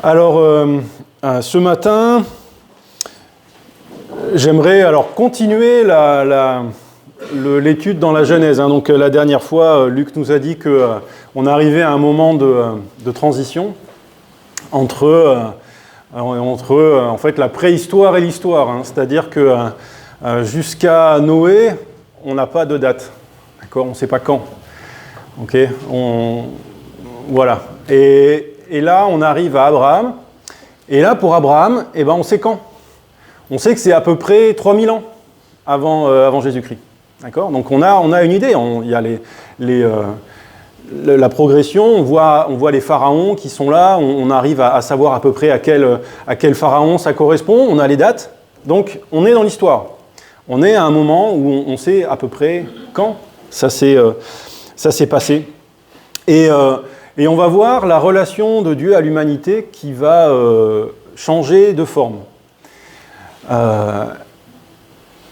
Alors, ce matin, j'aimerais alors continuer l'étude dans la Genèse. Donc, la dernière fois, Luc nous a dit qu'on arrivait à un moment de transition entre en fait, la préhistoire et l'histoire. C'est-à-dire que jusqu'à Noé, on n'a pas de date. D'accord ? On ne sait pas quand. Ok ? Voilà. Et là, on arrive à Abraham. Et là, pour Abraham, on sait quand. On sait que c'est à peu près 3000 ans avant Jésus-Christ. D'accord ? Donc on a une idée. Il y a la progression, on voit les pharaons qui sont là, on arrive à savoir à peu près à quel pharaon ça correspond, on a les dates. Donc on est dans l'histoire. On est à un moment où on sait à peu près quand ça s'est passé. Et on va voir la relation de Dieu à l'humanité qui va changer de forme.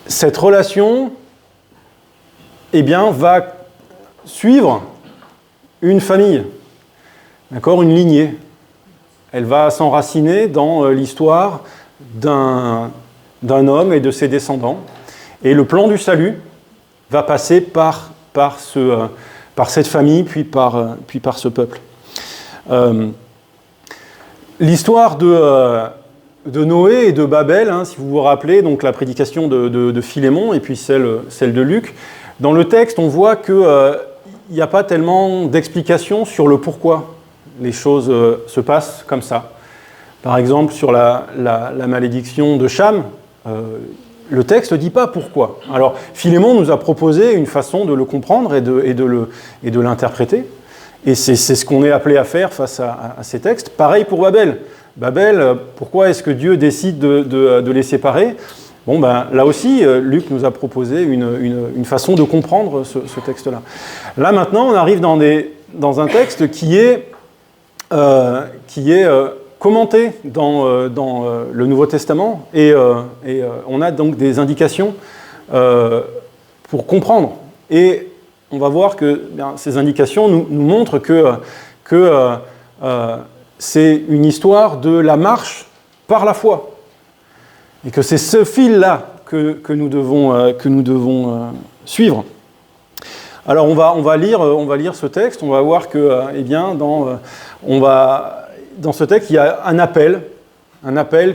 Cette relation, va suivre une famille, d'accord, une lignée. Elle va s'enraciner dans l'histoire d'un homme et de ses descendants. Et le plan du salut va passer par cette famille, puis par ce peuple. L'histoire de Noé et de Babel, si vous vous rappelez, donc la prédication de Philémon et puis celle de Luc, dans le texte, on voit qu'il n'y a pas tellement d'explications sur le pourquoi les choses se passent comme ça. Par exemple, sur la malédiction de Cham, le texte ne dit pas pourquoi. Alors, Philémon nous a proposé une façon de le comprendre et de l'interpréter. Et c'est ce qu'on est appelé à faire face à ces textes. Pareil pour Babel. Babel, pourquoi est-ce que Dieu décide de les séparer ? Là aussi, Luc nous a proposé une façon de comprendre ce texte-là. Là, maintenant, on arrive dans un texte qui est commenté dans le Nouveau Testament et on a donc des indications pour comprendre. Et on va voir que ces indications nous montrent que c'est une histoire de la marche par la foi. Et que c'est ce fil-là que nous devons suivre. Alors on va lire ce texte, on va voir que dans ce texte, il y a un appel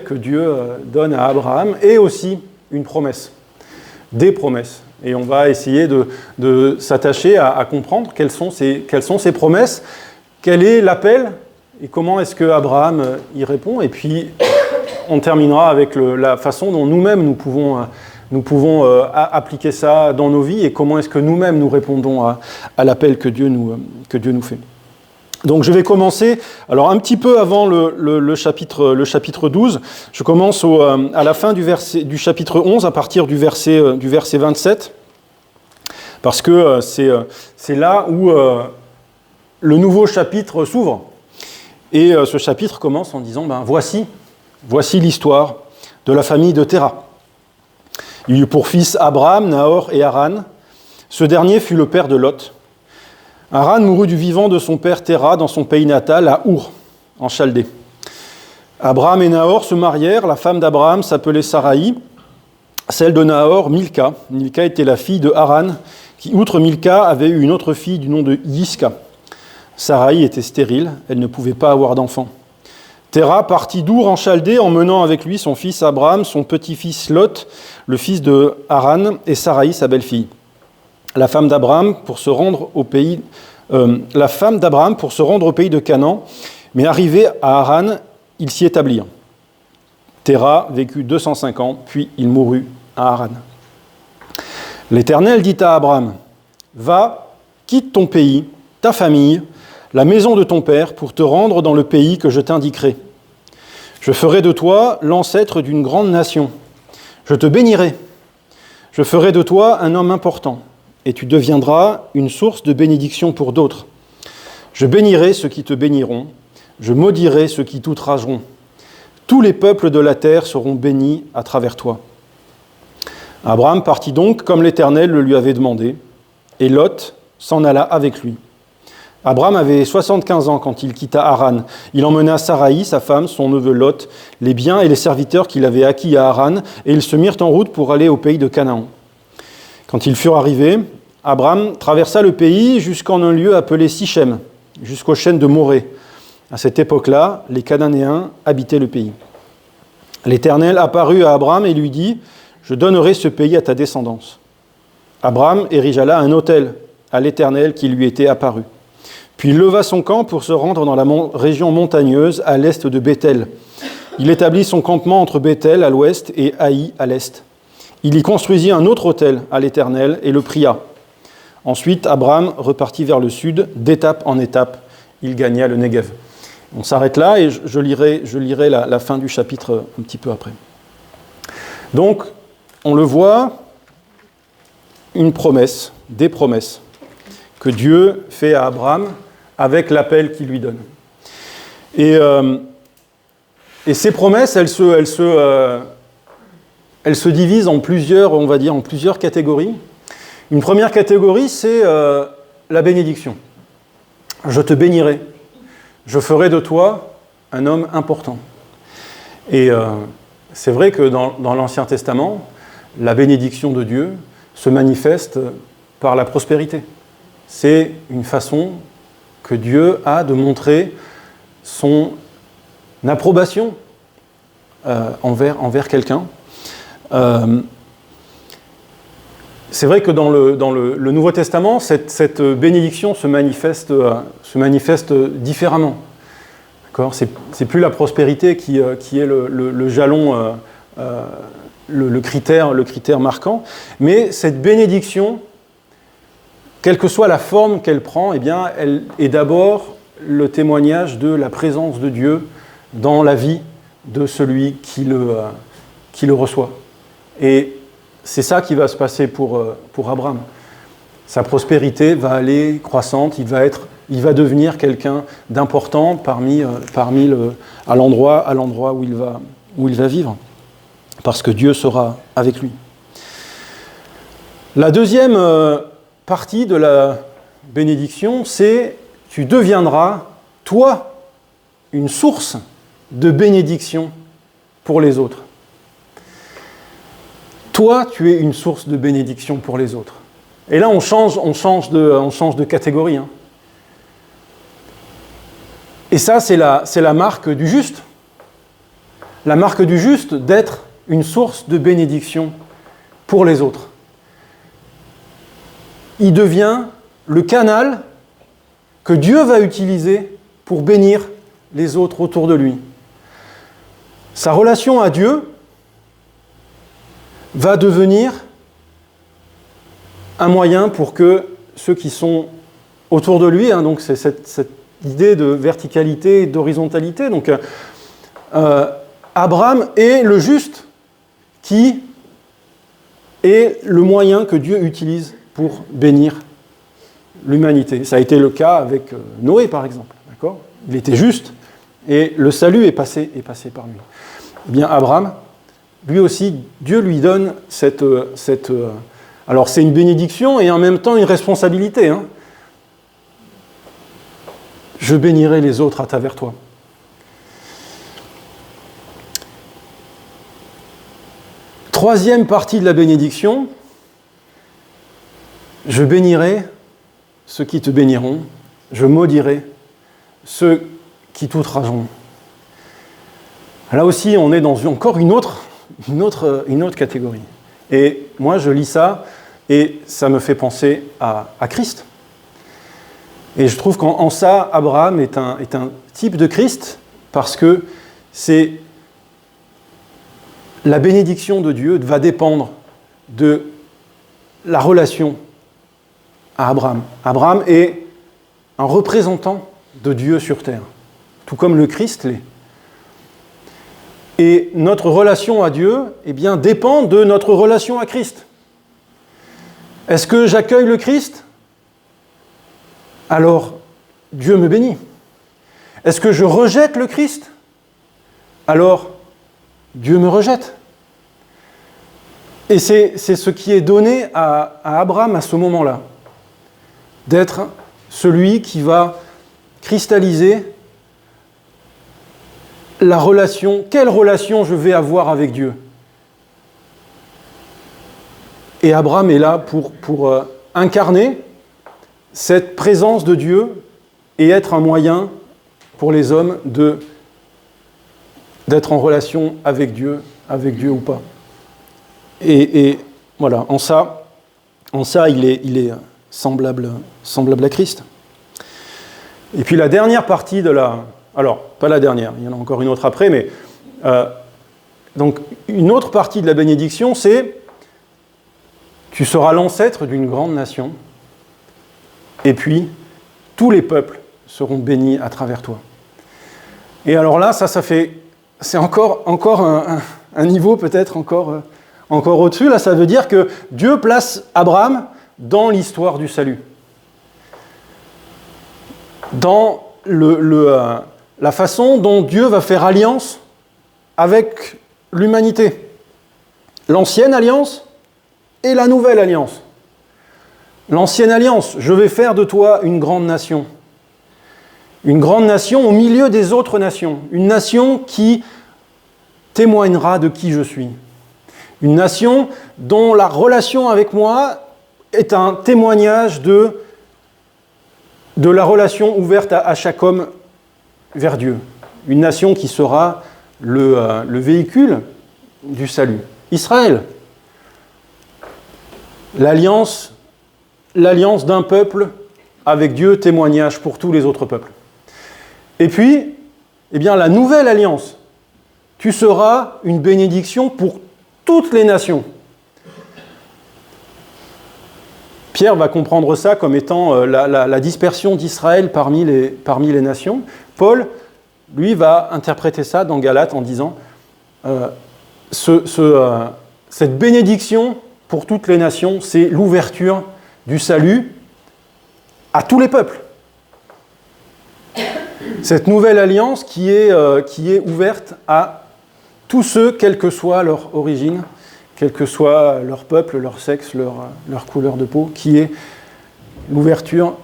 que Dieu donne à Abraham et aussi une promesse, des promesses. Et on va essayer de s'attacher à comprendre quelles sont ces promesses, quel est l'appel et comment est-ce que Abraham y répond. Et puis on terminera avec la façon dont nous-mêmes nous pouvons appliquer ça dans nos vies et comment est-ce que nous-mêmes nous répondons à l'appel que Dieu nous fait. Donc je vais commencer, alors un petit peu avant le chapitre 12, je commence à la fin du chapitre 11, à partir du verset 27, parce que c'est là où le nouveau chapitre s'ouvre. Et ce chapitre commence en disant, voici l'histoire de la famille de Téra. Il eut pour fils Abraham, Nahor et Haran. Ce dernier fut le père de Lot. Haran mourut du vivant de son père Téra dans son pays natal, à Our, en Chaldée. Abraham et Nahor se marièrent. La femme d'Abraham s'appelait Saraï, celle de Nahor, Milka. Milka était la fille de Haran, qui, outre Milka, avait eu une autre fille du nom de Yiska. Saraï était stérile, elle ne pouvait pas avoir d'enfant. Téra partit d'Our en Chaldée, emmenant avec lui son fils Abraham, son petit-fils Lot, le fils de Haran, et Saraï, sa belle-fille. La femme d'Abraham pour se rendre au pays de Canaan, mais arrivé à Haran, ils s'y établirent. Téra vécut 205 ans, puis il mourut à Haran. L'Éternel dit à Abraham, « Va, quitte ton pays, ta famille, la maison de ton père, pour te rendre dans le pays que je t'indiquerai. Je ferai de toi l'ancêtre d'une grande nation. Je te bénirai. Je ferai de toi un homme important, et tu deviendras une source de bénédiction pour d'autres. Je bénirai ceux qui te béniront, je maudirai ceux qui t'outrageront. Tous les peuples de la terre seront bénis à travers toi. » Abraham partit donc comme l'Éternel le lui avait demandé, et Lot s'en alla avec lui. Abraham avait 75 ans quand il quitta Haran. Il emmena Saraï, sa femme, son neveu Lot, les biens et les serviteurs qu'il avait acquis à Haran, et ils se mirent en route pour aller au pays de Canaan. Quand ils furent arrivés, Abraham traversa le pays jusqu'en un lieu appelé Sichem, jusqu'aux chênes de Morée. À cette époque-là, les Cananéens habitaient le pays. L'Éternel apparut à Abraham et lui dit « Je donnerai ce pays à ta descendance. » Abraham érigea là un autel à l'Éternel qui lui était apparu. Puis il leva son camp pour se rendre dans la région montagneuse à l'est de Béthel. Il établit son campement entre Béthel à l'ouest et Haï à l'est. Il y construisit un autre autel à l'Éternel et le pria. Ensuite, Abraham repartit vers le sud, d'étape en étape. Il gagna le Negev. On s'arrête là et je lirai la fin du chapitre un petit peu après. Donc, on le voit, une promesse, des promesses que Dieu fait à Abraham avec l'appel qu'il lui donne. Et ces promesses, elles se divisent en plusieurs, on va dire, en plusieurs catégories. Une première catégorie, c'est la bénédiction. Je te bénirai. Je ferai de toi un homme important. Et c'est vrai que dans l'Ancien Testament, la bénédiction de Dieu se manifeste par la prospérité. C'est une façon que Dieu a de montrer son approbation envers quelqu'un. C'est vrai que dans le Nouveau Testament, cette bénédiction se manifeste différemment. D'accord ? C'est plus la prospérité qui est le jalon, le critère marquant, mais cette bénédiction, quelle que soit la forme qu'elle prend, eh bien, elle est d'abord le témoignage de la présence de Dieu dans la vie de celui qui le reçoit. Et c'est ça qui va se passer pour Abraham. Sa prospérité va aller croissante, il va devenir quelqu'un d'important à l'endroit où il va vivre, parce que Dieu sera avec lui. La deuxième partie de la bénédiction, c'est « tu deviendras, toi, une source de bénédiction pour les autres ». Toi, tu es une source de bénédiction pour les autres. Et là, on change de catégorie. Hein. Et ça, c'est la marque du juste. La marque du juste d'être une source de bénédiction pour les autres. Il devient le canal que Dieu va utiliser pour bénir les autres autour de lui. Sa relation à Dieu va devenir un moyen pour que ceux qui sont autour de lui, hein, donc c'est cette idée de verticalité et d'horizontalité, donc Abraham est le juste qui est le moyen que Dieu utilise pour bénir l'humanité. Ça a été le cas avec Noé, par exemple. D'accord ? Il était juste et le salut est passé par lui. Eh bien, Abraham, lui aussi, Dieu lui donne cette alors c'est une bénédiction et en même temps une responsabilité. Hein. Je bénirai les autres à travers toi. Troisième partie de la bénédiction, je bénirai ceux qui te béniront, je maudirai ceux qui t'outrageront. Là aussi, on est dans encore une autre catégorie. Et moi, je lis ça, et ça me fait penser à Christ. Et je trouve qu'en ça, Abraham est un type de Christ, parce que c'est la bénédiction de Dieu va dépendre de la relation à Abraham. Abraham est un représentant de Dieu sur terre, tout comme le Christ l'est. Et notre relation à Dieu, eh bien, dépend de notre relation à Christ. Est-ce que j'accueille le Christ ? Alors, Dieu me bénit. Est-ce que je rejette le Christ ? Alors, Dieu me rejette. Et c'est ce qui est donné à Abraham à ce moment-là, d'être celui qui va cristalliser la relation, quelle relation je vais avoir avec Dieu. Et Abraham est là pour incarner cette présence de Dieu et être un moyen pour les hommes d'être en relation avec Dieu ou pas. Et voilà, en ça il est semblable à Christ. Et puis la dernière partie de la... Alors, pas la dernière, il y en a encore une autre après, mais... donc, une autre partie de la bénédiction, c'est... Tu seras l'ancêtre d'une grande nation, et puis tous les peuples seront bénis à travers toi. Et alors là, ça fait... C'est encore un niveau peut-être encore au-dessus. Là, ça veut dire que Dieu place Abraham dans l'histoire du salut. Dans la façon dont Dieu va faire alliance avec l'humanité. L'ancienne alliance et la nouvelle alliance. L'ancienne alliance, je vais faire de toi une grande nation. Une grande nation au milieu des autres nations. Une nation qui témoignera de qui je suis. Une nation dont la relation avec moi est un témoignage de la relation ouverte à chaque homme vers Dieu. Une nation qui sera le véhicule du salut. Israël. L'alliance d'un peuple avec Dieu, témoignage pour tous les autres peuples. Et puis, eh bien, la nouvelle alliance. Tu seras une bénédiction pour toutes les nations. Pierre va comprendre ça comme étant la dispersion d'Israël parmi les nations. Paul, lui, va interpréter ça dans Galates en disant cette bénédiction pour toutes les nations, c'est l'ouverture du salut à tous les peuples. Cette nouvelle alliance qui est ouverte à tous ceux, quelle que soit leur origine, quel que soit leur peuple, leur sexe, leur couleur de peau, qui est l'ouverture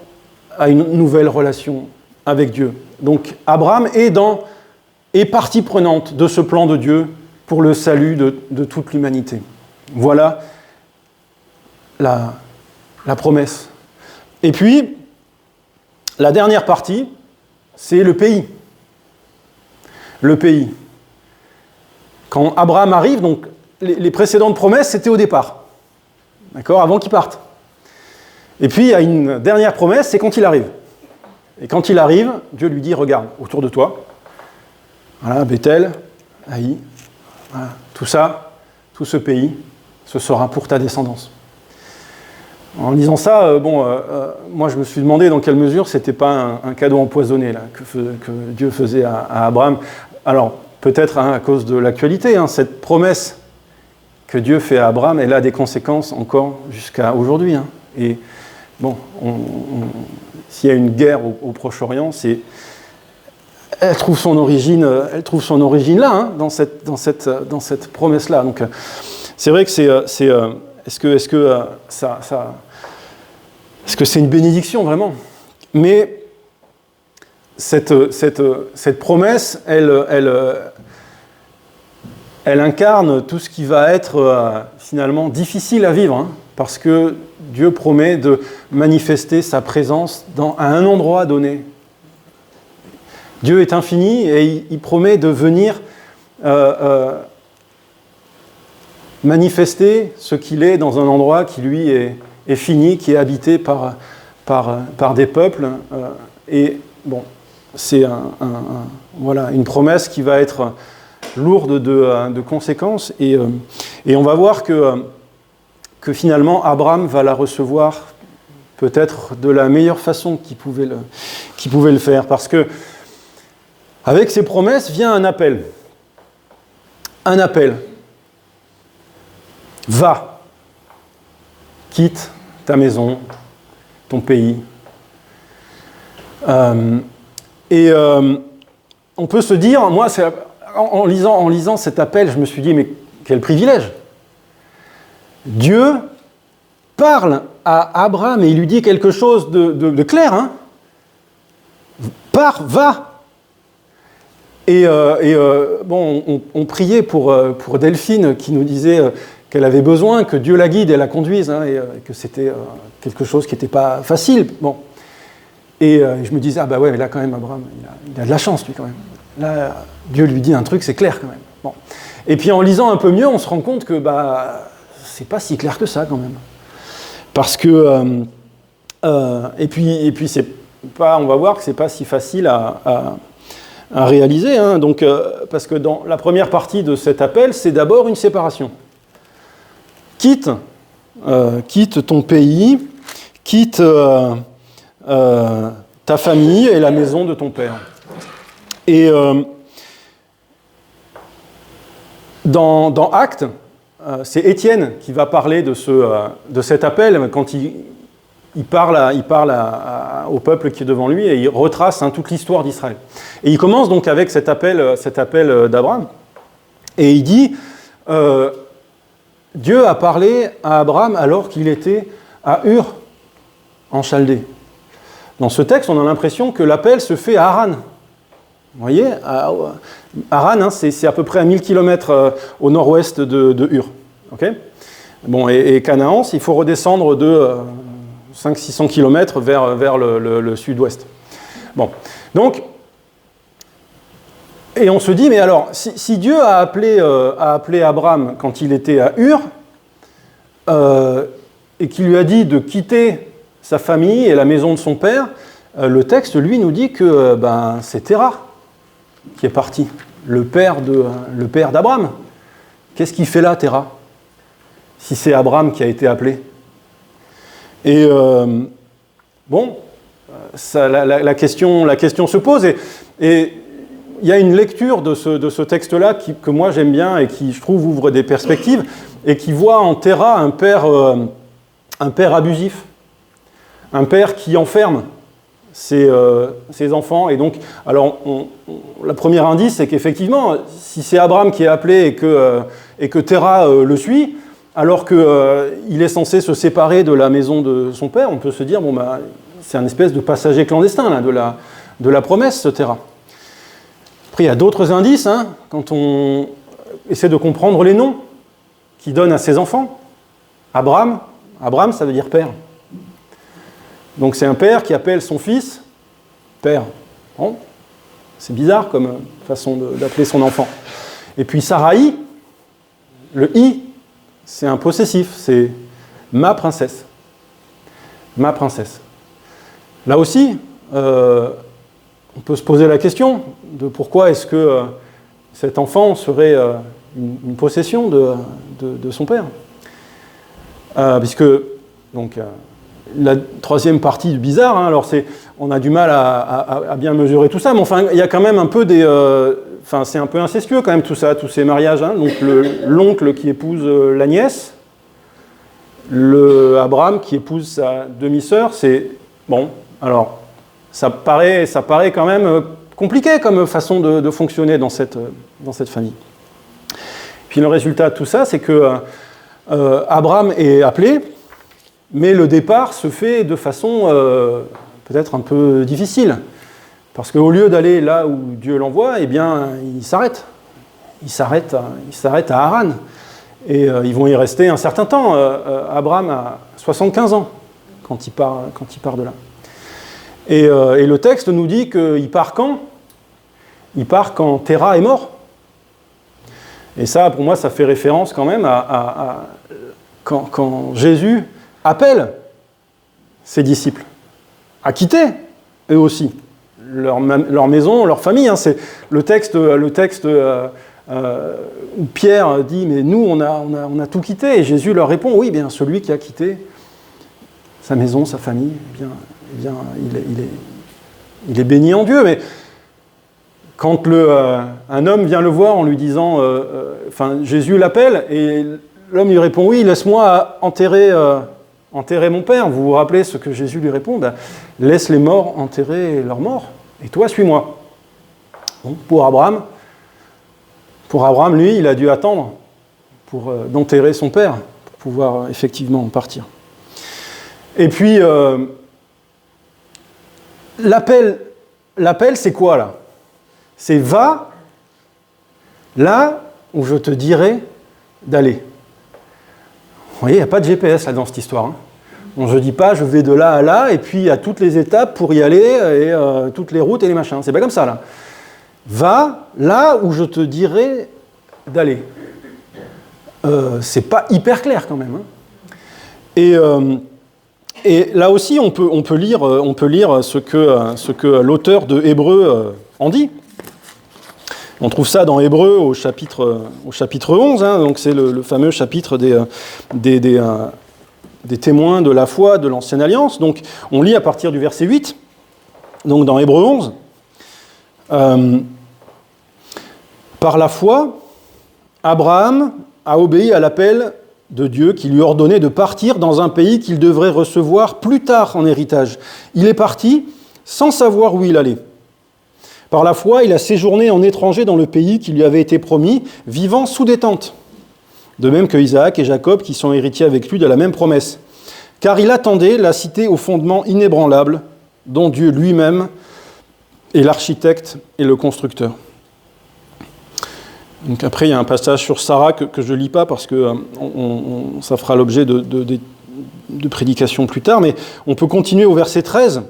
à une nouvelle relation avec Dieu. Donc Abraham est partie prenante de ce plan de Dieu pour le salut de toute l'humanité. Voilà la promesse. Et puis, la dernière partie, c'est le pays. Le pays. Quand Abraham arrive, donc les précédentes promesses, c'était au départ. D'accord ? Avant qu'il parte. Et puis, il y a une dernière promesse, c'est quand il arrive. Et quand il arrive, Dieu lui dit, regarde, autour de toi, voilà, Bethel, Haï, voilà, tout ça, tout ce pays, ce sera pour ta descendance. En lisant ça, moi je me suis demandé dans quelle mesure c'était pas un cadeau empoisonné là, que Dieu faisait à Abraham. Alors, peut-être à cause de l'actualité, cette promesse que Dieu fait à Abraham, elle a des conséquences encore jusqu'à aujourd'hui. Et bon, s'il y a une guerre au Proche-Orient, elle trouve son origine là, dans cette promesse-là. Donc, c'est vrai que est-ce que c'est une bénédiction vraiment ? Mais cette promesse, elle incarne tout ce qui va être finalement difficile à vivre, parce que Dieu promet de manifester sa présence à un endroit donné. Dieu est infini et il promet de venir manifester ce qu'il est dans un endroit qui lui est fini, qui est habité par des peuples. Et bon, c'est une promesse qui va être lourde de conséquences. Et on va voir que finalement, Abraham va la recevoir peut-être de la meilleure façon qu'il pouvait le faire. Parce que avec ces promesses vient un appel. Un appel. Va, quitte ta maison, ton pays. On peut se dire, moi, en lisant cet appel, je me suis dit, mais quel privilège! Dieu parle à Abraham et il lui dit quelque chose de clair. Pars, va. Bon, on priait pour Delphine qui nous disait qu'elle avait besoin que Dieu la guide et la conduise, hein, et que c'était quelque chose qui n'était pas facile. Bon. Et je me disais, ah bah ouais, mais là quand même, Abraham, il a de la chance, lui, quand même. Là, Dieu lui dit un truc, c'est clair, quand même. Bon. Et puis en lisant un peu mieux, on se rend compte que c'est pas si clair que ça, quand même. Parce que... et puis c'est pas, on va voir que c'est pas si facile à réaliser, hein. Donc, parce que dans la première partie de cet appel, c'est d'abord une séparation. Quitte ton pays, quitte ta famille et la maison de ton père. Et dans Actes, c'est Étienne qui va parler de cet appel quand il parle au peuple qui est devant lui et il retrace, hein, toute l'histoire d'Israël. Et il commence donc avec cet appel d'Abraham. Et il dit, Dieu a parlé à Abraham alors qu'il était à Ur, en Chaldée. Dans ce texte, on a l'impression que l'appel se fait à Haran. Vous voyez, Haran, hein, c'est à peu près à 1000 km au nord-ouest de Ur. Okay, bon, et Canaan, il faut redescendre de 500-600 km vers le sud-ouest. Bon, donc, et on se dit, mais alors, si Dieu a appelé Abraham quand il était à Ur, et qu'il lui a dit de quitter sa famille et la maison de son père, le texte, lui, nous dit que c'est Terah qui est parti, le père d'Abraham. Qu'est-ce qu'il fait là, Terah, si c'est Abraham qui a été appelé? Et bon, la question se pose, et il y a une lecture de ce texte-là que moi j'aime bien et qui, je trouve, ouvre des perspectives, et qui voit en Terah un père abusif, un père qui enferme ses enfants. Et donc, alors, la première indice, c'est qu'effectivement, si c'est Abraham qui est appelé et que Terah le suit, alors qu'il est censé se séparer de la maison de son père, on peut se dire, bon, c'est un espèce de passager clandestin là, de la promesse, ce Terah. Après, il y a d'autres indices, hein, quand on essaie de comprendre les noms qu'il donne à ses enfants. Abraham, ça veut dire père. Donc c'est un père qui appelle son fils père. Bon, c'est bizarre comme façon d'appeler son enfant. Et puis Sarai, le i, c'est un possessif, c'est ma princesse. Ma princesse. Là aussi, on peut se poser la question de pourquoi est-ce que cet enfant serait une possession de son père. Puisque, donc, la troisième partie du bizarre, hein, alors on a du mal à bien mesurer tout ça, mais enfin, il y a quand même un peu c'est un peu incestueux quand même tout ça, tous ces mariages, hein. Donc l'oncle qui épouse la nièce, Abraham qui épouse sa demi-sœur, c'est... Bon, alors, ça paraît quand même compliqué comme façon de fonctionner dans cette famille. Puis le résultat de tout ça, c'est que Abraham est appelé, mais le départ se fait de façon peut-être un peu difficile. Parce qu'au lieu d'aller là où Dieu l'envoie, eh bien, il s'arrête. Il s'arrête à Haran. Et ils vont y rester un certain temps. Abraham a 75 ans quand il part de là. Et le texte nous dit qu'il part quand ? Il part quand Terah est mort. Et ça, pour moi, ça fait référence quand même à quand Jésus appelle ses disciples à quitter, eux aussi, leur maison, leur famille. Hein. C'est le texte où Pierre dit « Mais nous, on a tout quitté ». Et Jésus leur répond « Oui, bien, celui qui a quitté sa maison, sa famille, eh bien, il est béni en Dieu. » Mais quand un homme vient le voir en lui disant Jésus l'appelle, et l'homme lui répond « Oui, laisse-moi enterrer mon père ». Vous vous rappelez ce que Jésus lui répond ? Laisse les morts enterrer leurs morts, et toi, suis-moi. Donc, pour Abraham, lui, il a dû attendre d'enterrer son père pour pouvoir effectivement partir. Et puis, l'appel l'appel, c'est quoi là? C'est va là où je te dirai d'aller. Vous voyez, il n'y a pas de GPS là dans cette histoire. Hein. Bon, je ne dis pas je vais de là à là et puis à toutes les étapes pour y aller et toutes les routes et les machins. C'est pas comme ça là. Va là où je te dirai d'aller. C'est pas hyper clair quand même. Hein. Et là aussi, on peut lire ce que l'auteur de Hébreux en dit. On trouve ça dans Hébreux au chapitre 11, hein, donc c'est le fameux chapitre des témoins de la foi de l'Ancienne Alliance. Donc on lit à partir du verset 8, donc dans Hébreux 11. Par la foi, Abraham a obéi à l'appel de Dieu qui lui ordonnait de partir dans un pays qu'il devrait recevoir plus tard en héritage. Il est parti sans savoir où il allait. Par la foi, il a séjourné en étranger dans le pays qui lui avait été promis, vivant sous des tentes. De même que Isaac et Jacob qui sont héritiers avec lui de la même promesse. Car il attendait la cité au fondement inébranlable, dont Dieu lui-même est l'architecte et le constructeur. Donc après, il y a un passage sur Sarah que je ne lis pas parce que ça fera l'objet de prédications plus tard, mais on peut continuer au verset 13.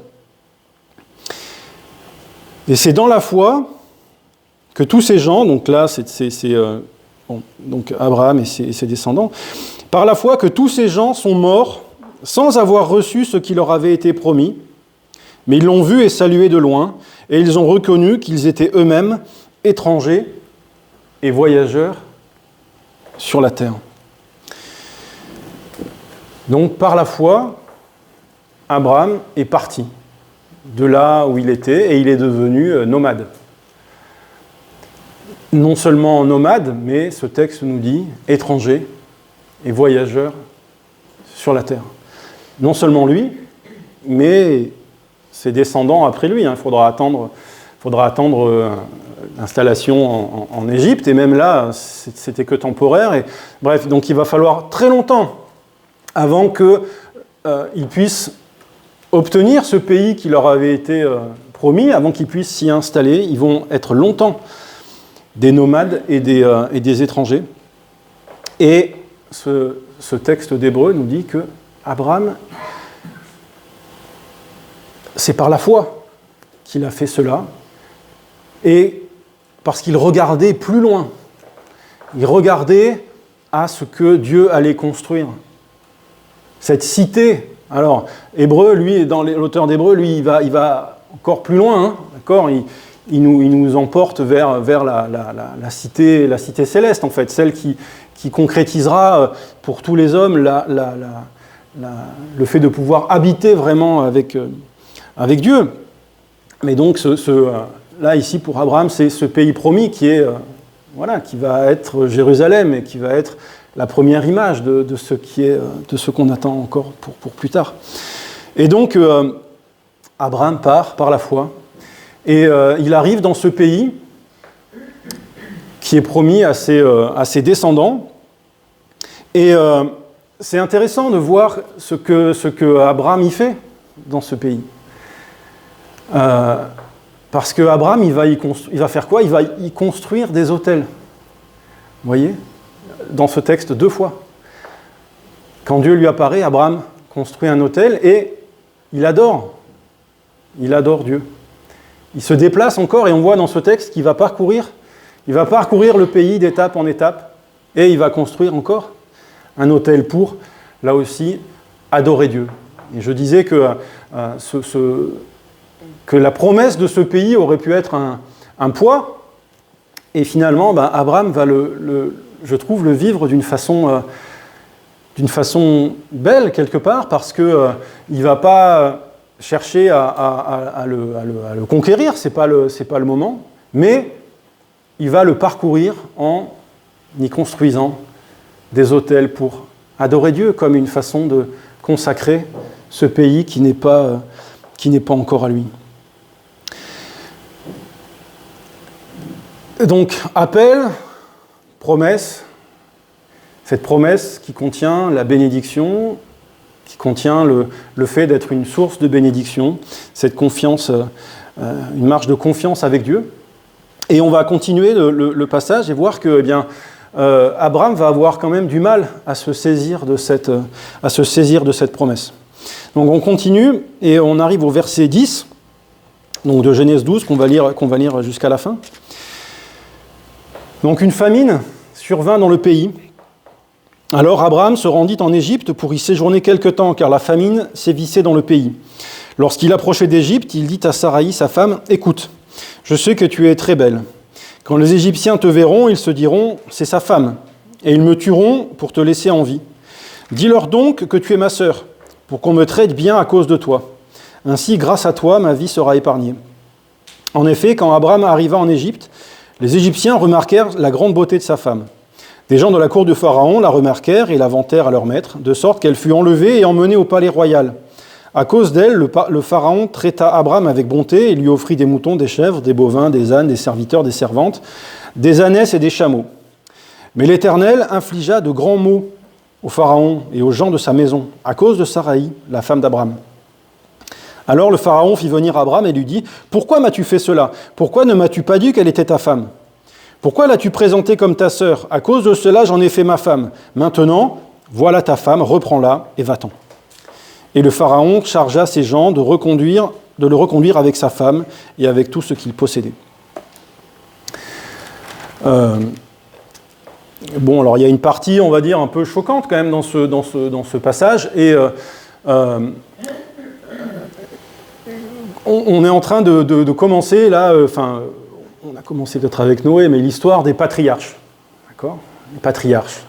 Et c'est dans la foi que tous ces gens, donc là, donc Abraham et ses descendants, par la foi que tous ces gens sont morts sans avoir reçu ce qui leur avait été promis, mais ils l'ont vu et salué de loin, et ils ont reconnu qu'ils étaient eux-mêmes étrangers et voyageurs sur la terre. Donc par la foi, Abraham est parti de là où il était et il est devenu nomade. Non seulement nomade, mais ce texte nous dit étranger et voyageur sur la terre. Non seulement lui, mais ses descendants après lui. Il faudra attendre l'installation en Égypte, et même là, c'était que temporaire. Et, bref, donc il va falloir très longtemps avant qu'ils puissent obtenir ce pays qui leur avait été promis, avant qu'ils puissent s'y installer. Ils vont être longtemps des nomades et des étrangers. Et ce texte d'Hébreux nous dit que Abraham, c'est par la foi qu'il a fait cela, et parce qu'il regardait plus loin. Il regardait à ce que Dieu allait construire. Cette cité. Alors, Hébreux, lui, l'auteur d'Hébreux, lui, il va encore plus loin, hein, d'accord ? Il nous emporte vers la cité céleste, en fait, celle qui concrétisera pour tous les hommes le fait de pouvoir habiter vraiment avec Dieu. Mais donc, là, ici, pour Abraham, c'est ce pays promis qui va être Jérusalem et qui va être la première image de ce qu'on attend encore pour plus tard. Et donc, Abraham part par la foi, et il arrive dans ce pays qui est promis à ses descendants. Et c'est intéressant de voir ce que Abraham y fait dans ce pays. Parce que Abraham, il va faire quoi ? Il va y construire des autels. Vous voyez ? Dans ce texte 2 fois. Quand Dieu lui apparaît, Abraham construit un autel et il adore Dieu. Il se déplace encore et on voit dans ce texte qu'il va parcourir le pays d'étape en étape et il va construire encore un autel pour, là aussi, adorer Dieu. Et je disais que la promesse de ce pays aurait pu être un poids, et finalement, Abraham va je trouve, le vivre d'une façon belle, quelque part, parce qu'il ne va pas chercher à le conquérir, c'est pas le moment, mais il va le parcourir en y construisant des autels pour adorer Dieu, comme une façon de consacrer ce pays qui n'est pas encore à lui. Donc, appel, promesse, cette promesse qui contient la bénédiction, qui contient le fait d'être une source de bénédiction, cette confiance une marche de confiance avec Dieu. Et on va continuer le passage et voir que Abraham va avoir quand même du mal à se saisir de cette promesse. Donc on continue et on arrive au verset 10, donc de Genèse 12, qu'on va lire jusqu'à la fin. Donc une famine survint dans le pays. Alors Abraham se rendit en Égypte pour y séjourner quelque temps, car la famine sévissait dans le pays. Lorsqu'il approchait d'Égypte, il dit à Saraï, sa femme, « Écoute, je sais que tu es très belle. Quand les Égyptiens te verront, ils se diront, c'est sa femme, et ils me tueront pour te laisser en vie. Dis-leur donc que tu es ma sœur, pour qu'on me traite bien à cause de toi. Ainsi, grâce à toi, ma vie sera épargnée. » En effet, quand Abraham arriva en Égypte, les Égyptiens remarquèrent la grande beauté de sa femme. Des gens de la cour de Pharaon la remarquèrent et la vantèrent à leur maître, de sorte qu'elle fut enlevée et emmenée au palais royal. À cause d'elle, le Pharaon traita Abraham avec bonté et lui offrit des moutons, des chèvres, des bovins, des ânes, des serviteurs, des servantes, des ânesses et des chameaux. Mais l'Éternel infligea de grands maux au Pharaon et aux gens de sa maison, à cause de Saraï, la femme d'Abraham. Alors le Pharaon fit venir Abraham et lui dit, « Pourquoi m'as-tu fait cela? Pourquoi ne m'as-tu pas dit qu'elle était ta femme? Pourquoi l'as-tu présentée comme ta sœur? À cause de cela, j'en ai fait ma femme. Maintenant, voilà ta femme, reprends-la et va-t'en. » Et le Pharaon chargea ses gens de le reconduire avec sa femme et avec tout ce qu'il possédait. Bon, alors il y a une partie, on va dire, un peu choquante quand même dans ce passage, et on est en train de commencer, là, on a commencé peut-être avec Noé, mais l'histoire des patriarches, d'accord? Les patriarches.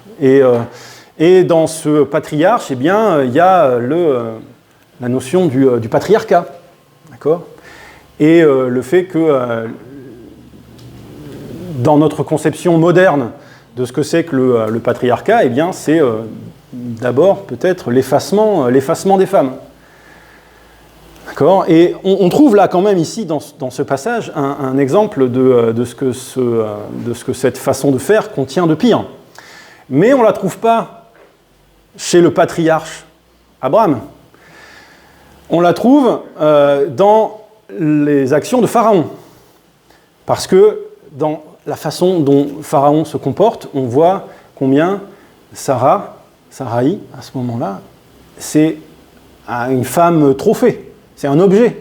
Et dans ce patriarche, eh bien, il y a la notion du patriarcat, d'accord? Et le fait que, dans notre conception moderne de ce que c'est que le patriarcat, eh bien, c'est d'abord peut-être l'effacement des femmes. D'accord? Et on trouve là quand même ici, dans ce passage, un exemple de ce que cette façon de faire contient de pire. Mais on ne la trouve pas chez le patriarche Abraham. On la trouve dans les actions de Pharaon. Parce que dans la façon dont Pharaon se comporte, on voit combien Saraï, à ce moment-là, c'est une femme trophée. C'est un objet,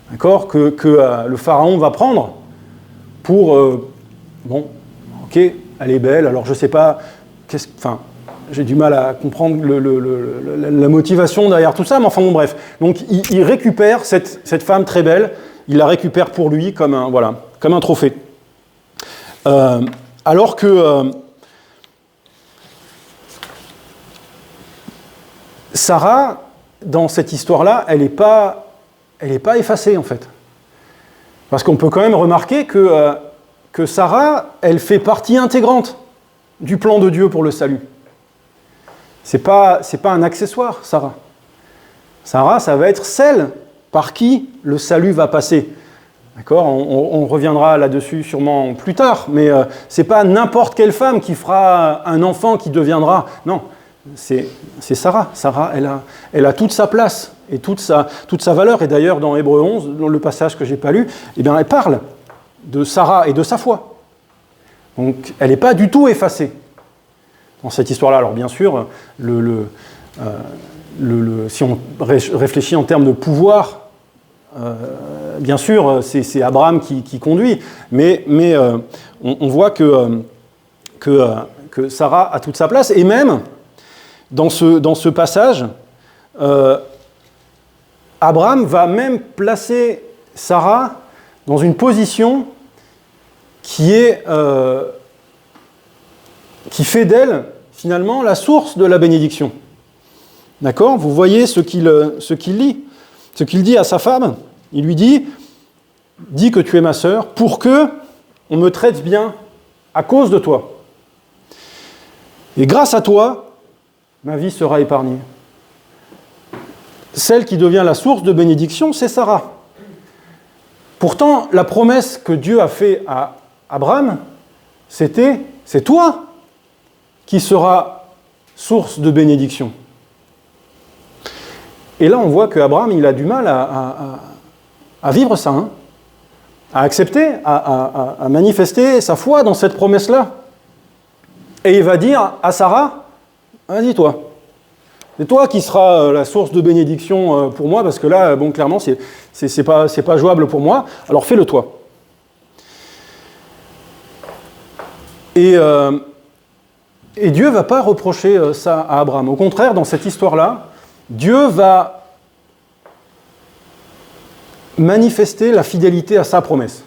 d'accord, que le Pharaon va prendre pour... bon, ok, elle est belle, alors je ne sais pas... j'ai du mal à comprendre la motivation derrière tout ça, mais enfin bon, bref. Donc il récupère cette femme très belle, il la récupère pour lui comme un trophée. Alors que Sarah, dans cette histoire-là, elle n'est pas effacée, en fait. Parce qu'on peut quand même remarquer que Sarah, elle fait partie intégrante du plan de Dieu pour le salut. C'est pas un accessoire, Sarah. Sarah, ça va être celle par qui le salut va passer. D'accord ? On reviendra là-dessus sûrement plus tard, mais c'est pas n'importe quelle femme qui fera un enfant qui deviendra... Non, c'est Sarah. Sarah, elle a toute sa place et toute sa valeur. Et d'ailleurs, dans Hébreux 11, dans le passage que je n'ai pas lu, eh bien, elle parle de Sarah et de sa foi. Donc, elle n'est pas du tout effacée dans cette histoire-là. Alors, bien sûr, si on réfléchit en termes de pouvoir, bien sûr, c'est Abraham qui conduit, mais on voit que Sarah a toute sa place, et même dans ce passage, Abraham va même placer Sarah dans une position qui fait d'elle, finalement, la source de la bénédiction. D'accord ? Vous voyez ce qu'il dit à sa femme. Il lui dit « Dis que tu es ma sœur pour que on me traite bien à cause de toi. Et grâce à toi, ma vie sera épargnée. » Celle qui devient la source de bénédiction, c'est Sarah. Pourtant, la promesse que Dieu a faite à Abraham, c'est toi qui seras source de bénédiction. Et là, on voit qu'Abraham, il a du mal à vivre ça, hein, à accepter, à manifester sa foi dans cette promesse-là. Et il va dire à Sarah, vas-y toi, c'est toi qui seras la source de bénédiction pour moi, parce que là, bon, clairement, c'est pas jouable pour moi, alors fais-le toi. Et Dieu ne va pas reprocher ça à Abraham. Au contraire, dans cette histoire-là, Dieu va manifester la fidélité à sa promesse.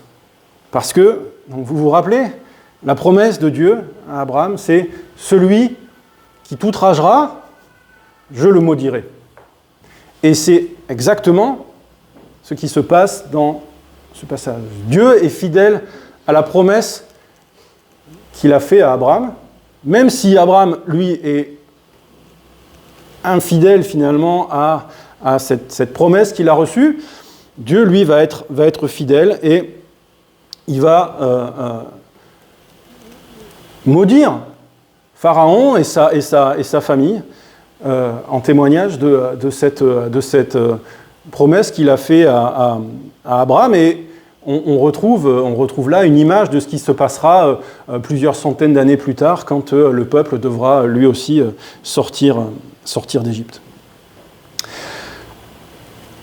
Parce que, donc vous vous rappelez, la promesse de Dieu à Abraham, c'est « Celui qui t'outragera, je le maudirai ». Et c'est exactement ce qui se passe dans ce passage. Dieu est fidèle à la promesse qu'il a faite à Abraham, même si Abraham, lui, est infidèle finalement à cette promesse qu'il a reçue, Dieu, lui, va être fidèle et il va maudire Pharaon et sa famille en témoignage de cette promesse qu'il a faite à Abraham. Et on retrouve là une image de ce qui se passera plusieurs centaines d'années plus tard quand le peuple devra lui aussi sortir d'Égypte.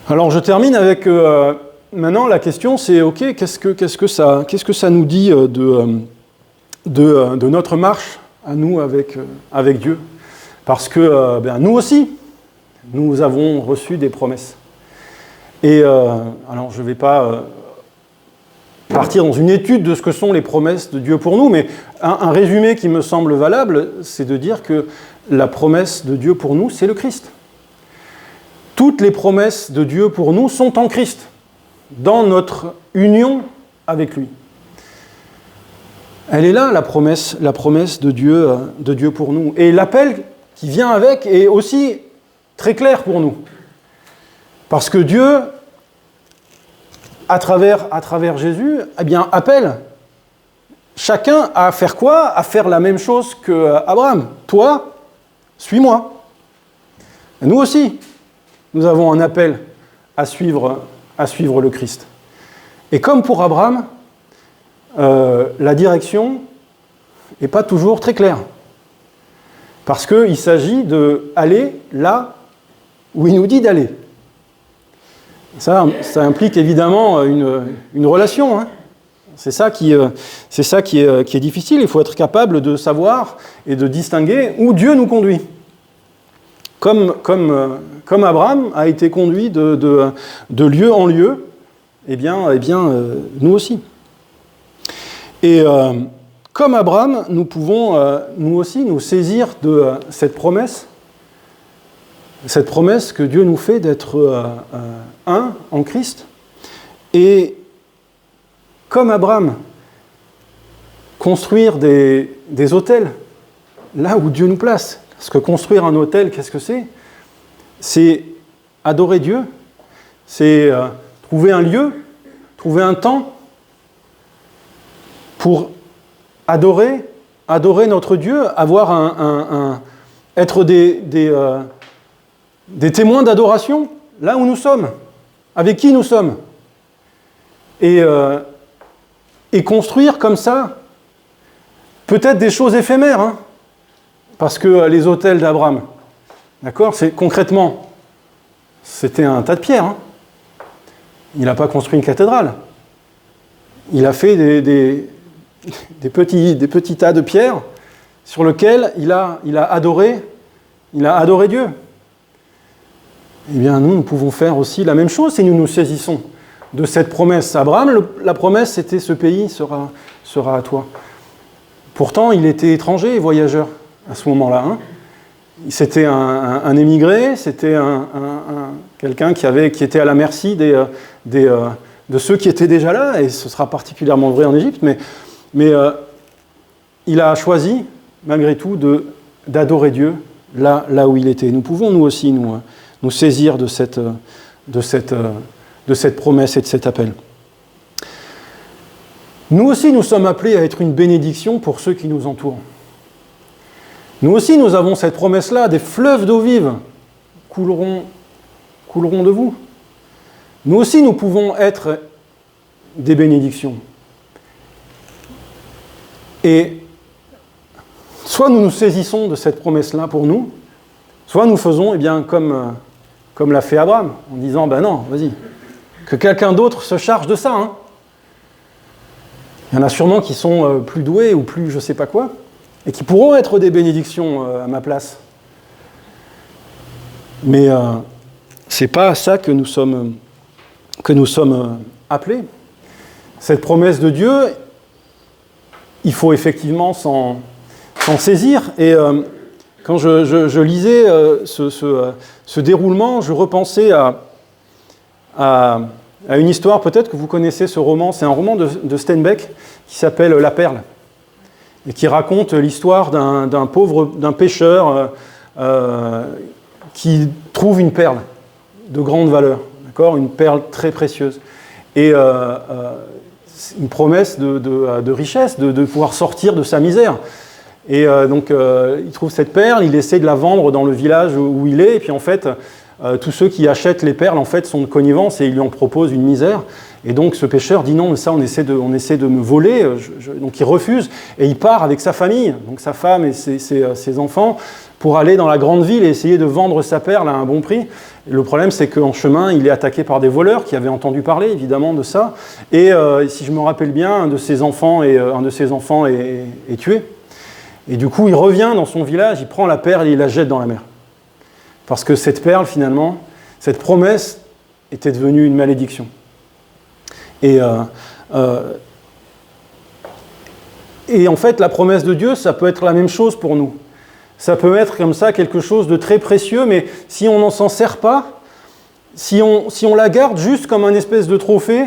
Alors je termine avec maintenant la question, c'est ok, qu'est-ce que ça nous dit de notre marche à nous avec Dieu? Parce que nous aussi, nous avons reçu des promesses. Et alors je ne vais pas partir dans une étude de ce que sont les promesses de Dieu pour nous, mais un résumé qui me semble valable, c'est de dire que la promesse de Dieu pour nous, c'est le Christ. Toutes les promesses de Dieu pour nous sont en Christ, dans notre union avec lui. Elle est là, la promesse de Dieu pour nous. Et l'appel qui vient avec est aussi très clair pour nous. Parce que Dieu, à travers Jésus, eh bien, appelle chacun à faire quoi? À faire la même chose qu'Abraham. Toi, suis-moi. Et nous aussi, nous avons un appel à suivre le Christ. Et comme pour Abraham, la direction n'est pas toujours très claire. Parce qu'il s'agit d'aller là où il nous dit d'aller. Ça implique évidemment une relation. Hein. C'est ça qui est difficile. Il faut être capable de savoir et de distinguer où Dieu nous conduit. Comme Abraham a été conduit de lieu en lieu, eh bien, nous aussi. Et comme Abraham, nous pouvons nous aussi nous saisir de cette promesse que Dieu nous fait d'être un en Christ. Et comme Abraham, construire des autels là où Dieu nous place. Parce que construire un autel, qu'est-ce que c'est? C'est adorer Dieu, c'est trouver un lieu, trouver un temps pour adorer notre Dieu, avoir être des témoins d'adoration là où nous sommes, avec qui nous sommes. Et construire comme ça, peut-être des choses éphémères, hein, parce que les autels d'Abraham, d'accord, concrètement, c'était un tas de pierres. Hein. Il n'a pas construit une cathédrale. Il a fait des petits tas de pierres sur lesquels il a adoré Dieu. Eh bien, nous pouvons faire aussi la même chose si nous nous saisissons de cette promesse. Abraham, la promesse, c'était « ce pays sera à toi ». Pourtant, il était étranger et voyageur à ce moment-là. Hein. C'était un émigré, c'était quelqu'un qui était à la merci de ceux qui étaient déjà là, et ce sera particulièrement vrai en Égypte, mais il a choisi, malgré tout, d'adorer Dieu là où il était. Nous pouvons, nous aussi, nous saisir de cette promesse et de cet appel. Nous aussi, nous sommes appelés à être une bénédiction pour ceux qui nous entourent. Nous aussi, nous avons cette promesse-là, des fleuves d'eau vive couleront de vous. nous aussi nous pouvons être des bénédictions. Et soit nous nous saisissons de cette promesse-là pour nous, soit nous faisons comme l'a fait Abraham, en disant, ben non, vas-y, que quelqu'un d'autre se charge de ça. Hein. Il y en a sûrement qui sont plus doués ou plus je sais pas quoi, et qui pourront être des bénédictions à ma place. Mais c'est pas à ça que nous sommes appelés. Cette promesse de Dieu, il faut effectivement s'en saisir. Et quand je lisais ce déroulement, je repensais à une histoire, peut-être que vous connaissez ce roman, c'est un roman de Steinbeck qui s'appelle La Perle, et qui raconte l'histoire d'un pêcheur qui trouve une perle de grande valeur, d'accord, une perle très précieuse. Et une promesse de richesse, de pouvoir sortir de sa misère. Et donc, il trouve cette perle, il essaie de la vendre dans le village où il est, et puis en fait, tous ceux qui achètent les perles, en fait, sont de connivence et ils lui en proposent une misère. Et donc, ce pêcheur dit non, mais ça, on essaie de me voler. Donc, il refuse et il part avec sa famille, donc sa femme et ses enfants, pour aller dans la grande ville et essayer de vendre sa perle à un bon prix. Et le problème, c'est qu'en chemin, il est attaqué par des voleurs qui avaient entendu parler, évidemment, de ça. Et si je me rappelle bien, un de ses enfants est tué. Et du coup, il revient dans son village, il prend la perle et il la jette dans la mer. Parce que cette perle, finalement, cette promesse était devenue une malédiction. Et en fait, la promesse de Dieu, ça peut être la même chose pour nous. Ça peut être comme ça quelque chose de très précieux, mais si on n'en s'en sert pas, si on la garde juste comme un espèce de trophée,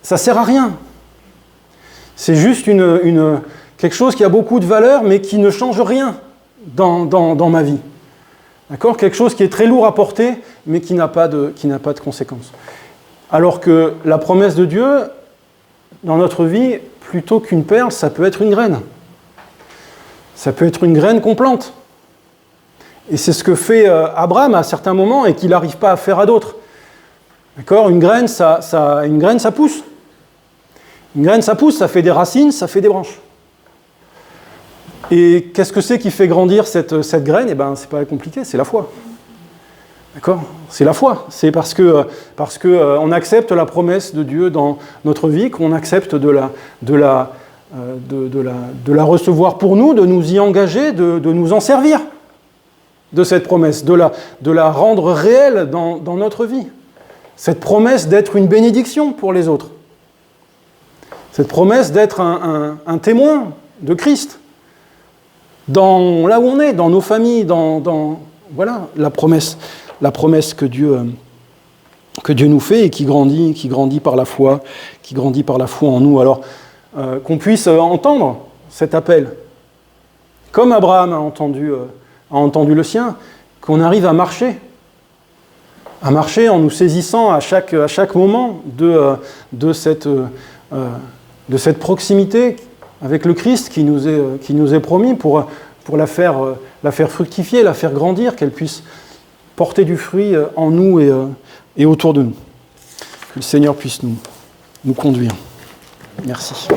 ça ne sert à rien. C'est juste quelque chose qui a beaucoup de valeur, mais qui ne change rien dans ma vie. D'accord ? Quelque chose qui est très lourd à porter, mais qui n'a pas de conséquences. Alors que la promesse de Dieu, dans notre vie, plutôt qu'une perle, ça peut être une graine. Ça peut être une graine qu'on plante. Et c'est ce que fait Abraham à certains moments et qu'il n'arrive pas à faire à d'autres. D'accord ? Une graine, ça pousse. Une graine, ça pousse, ça fait des racines, ça fait des branches. Et qu'est-ce que c'est qui fait grandir cette graine ? Eh bien, c'est pas compliqué, c'est la foi. D'accord ? C'est la foi. C'est parce que on accepte la promesse de Dieu dans notre vie, qu'on accepte de la recevoir pour nous, de nous y engager, de nous en servir de cette promesse, de la rendre réelle dans notre vie. Cette promesse d'être une bénédiction pour les autres. Cette promesse d'être un témoin de Christ. Là où on est, dans nos familles, voilà la promesse que Dieu nous fait et qui grandit par la foi en nous. Alors, qu'on puisse entendre cet appel, comme Abraham a entendu le sien, qu'on arrive à marcher en nous saisissant à chaque moment de cette proximité avec le Christ qui nous est promis pour la faire fructifier, la faire grandir, qu'elle puisse porter du fruit en nous et autour de nous. Que le Seigneur puisse nous conduire. Merci.